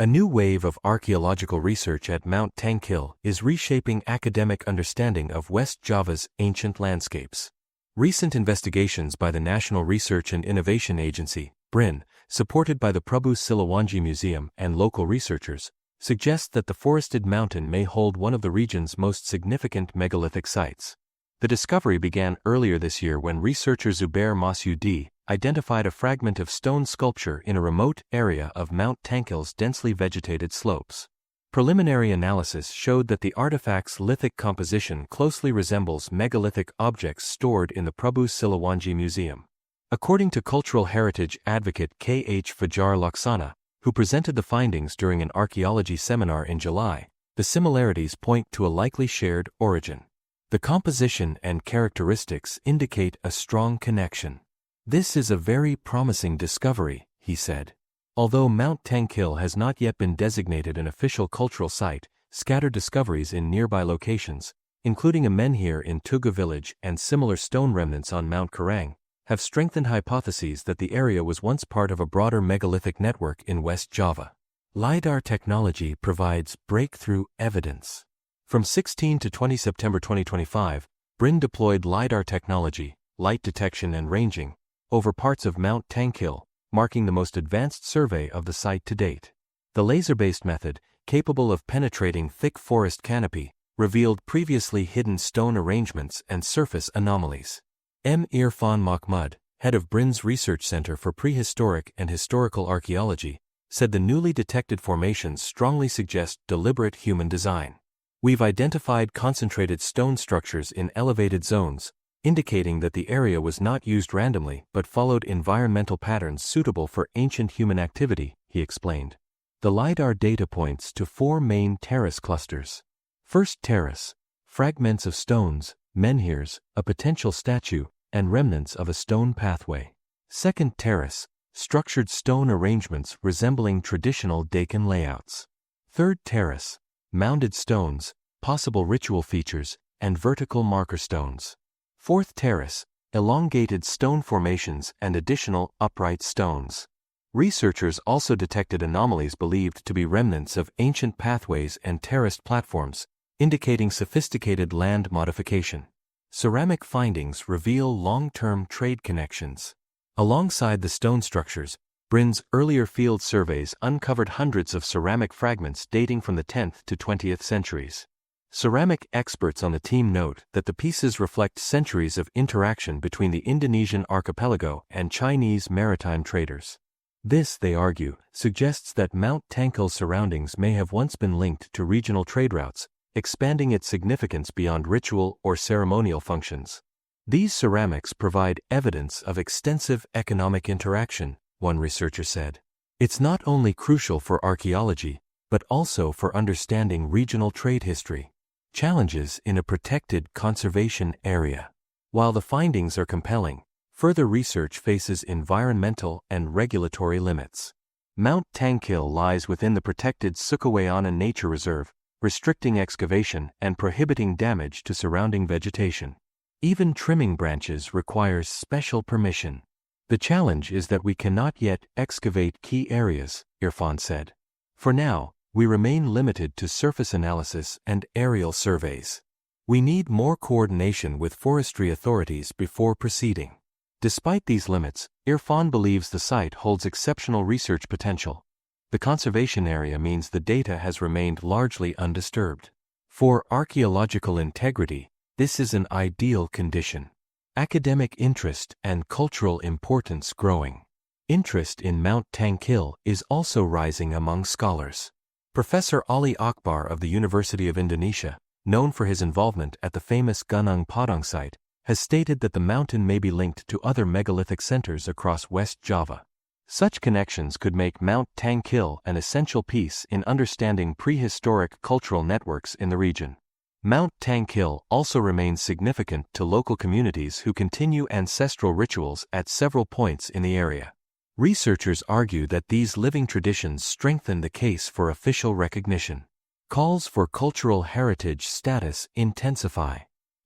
A new wave of archaeological research at Mount Tangkil is reshaping academic understanding of West Java's ancient landscapes. Recent investigations by the National Research and Innovation Agency, BRIN, supported by the Prabu Siliwangi Museum and local researchers, suggest that the forested mountain may hold one of the region's most significant megalithic sites. The discovery began earlier this year when researcher Zubair Masyudi identified a fragment of stone sculpture in a remote area of Mount Tangkil's densely vegetated slopes. Preliminary analysis showed that the artifact's lithic composition closely resembles megalithic objects stored in the Prabu Siliwangi Museum. According to cultural heritage advocate K.H. Fajar Laksana, who presented the findings during an archaeology seminar in July, the similarities point to a likely shared origin. The composition and characteristics indicate a strong connection. This is a very promising discovery, he said. Although Mount Tangkil has not yet been designated an official cultural site, scattered discoveries in nearby locations, including a menhir in Tugu village and similar stone remnants on Mount Karang, have strengthened hypotheses that the area was once part of a broader megalithic network in West Java. LiDAR technology provides breakthrough evidence. From 16 to 20 September 2025, BRIN deployed LiDAR technology, light detection and ranging, over parts of Mount Tangkil, marking the most advanced survey of the site to date. The laser-based method, capable of penetrating thick forest canopy, revealed previously hidden stone arrangements and surface anomalies. M. Irfan Mahmud, head of BRIN's Research Center for Prehistoric and Historical Archaeology, said the newly detected formations strongly suggest deliberate human design. We've identified concentrated stone structures in elevated zones, indicating that the area was not used randomly but followed environmental patterns suitable for ancient human activity, he explained. The LiDAR data points to 4 main terrace clusters. First terrace, fragments of stones, menhirs, a potential statue, and remnants of a stone pathway. Second terrace, structured stone arrangements resembling traditional Deccan layouts. Third terrace, mounded stones, possible ritual features, and vertical marker stones. Fourth terrace, elongated stone formations and additional upright stones. Researchers also detected anomalies believed to be remnants of ancient pathways and terraced platforms, indicating sophisticated land modification. Ceramic findings reveal long-term trade connections. Alongside the stone structures, BRIN's earlier field surveys uncovered hundreds of ceramic fragments dating from the 10th to 20th centuries. Ceramic experts on the team note that the pieces reflect centuries of interaction between the Indonesian archipelago and Chinese maritime traders. This, they argue, suggests that Mount Tangkil's surroundings may have once been linked to regional trade routes, expanding its significance beyond ritual or ceremonial functions. These ceramics provide evidence of extensive economic interaction, one researcher said. It's not only crucial for archaeology, but also for understanding regional trade history. Challenges in a protected conservation area. While the findings are compelling, further research faces environmental and regulatory limits. Mount Tangkil lies within the protected Sukawayana Nature Reserve, restricting excavation and prohibiting damage to surrounding vegetation. Even trimming branches requires special permission. The challenge is that we cannot yet excavate key areas, Irfan said. For now, we remain limited to surface analysis and aerial surveys. We need more coordination with forestry authorities before proceeding. Despite these limits, Irfan believes the site holds exceptional research potential. The conservation area means the data has remained largely undisturbed. For archaeological integrity, this is an ideal condition. Academic interest and cultural importance growing. Interest in Mount Tangkil is also rising among scholars. Professor Ali Akbar of the University of Indonesia, known for his involvement at the famous Gunung Padang site, has stated that the mountain may be linked to other megalithic centers across West Java. Such connections could make Mount Tangkil an essential piece in understanding prehistoric cultural networks in the region. Mount Tangkil also remains significant to local communities who continue ancestral rituals at several points in the area. Researchers argue that these living traditions strengthen the case for official recognition. Calls for cultural heritage status intensify.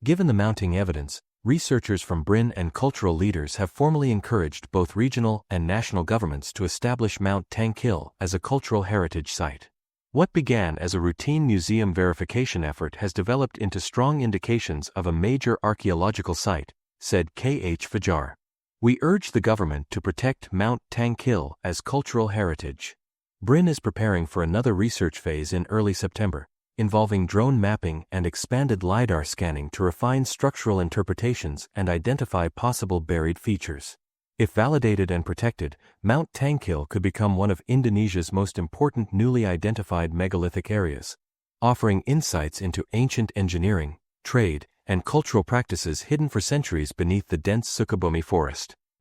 Given the mounting evidence, researchers from BRIN and cultural leaders have formally encouraged both regional and national governments to establish Mount Tangkil as a cultural heritage site. What began as a routine museum verification effort has developed into strong indications of a major archaeological site, said K.H. Fajar. We urge the government to protect Mount Tangkil as cultural heritage. BRIN is preparing for another research phase in early September, involving drone mapping and expanded LiDAR scanning to refine structural interpretations and identify possible buried features. If validated and protected, Mount Tangkil could become one of Indonesia's most important newly identified megalithic areas, offering insights into ancient engineering, trade, and cultural practices hidden for centuries beneath the dense Sukabumi forest.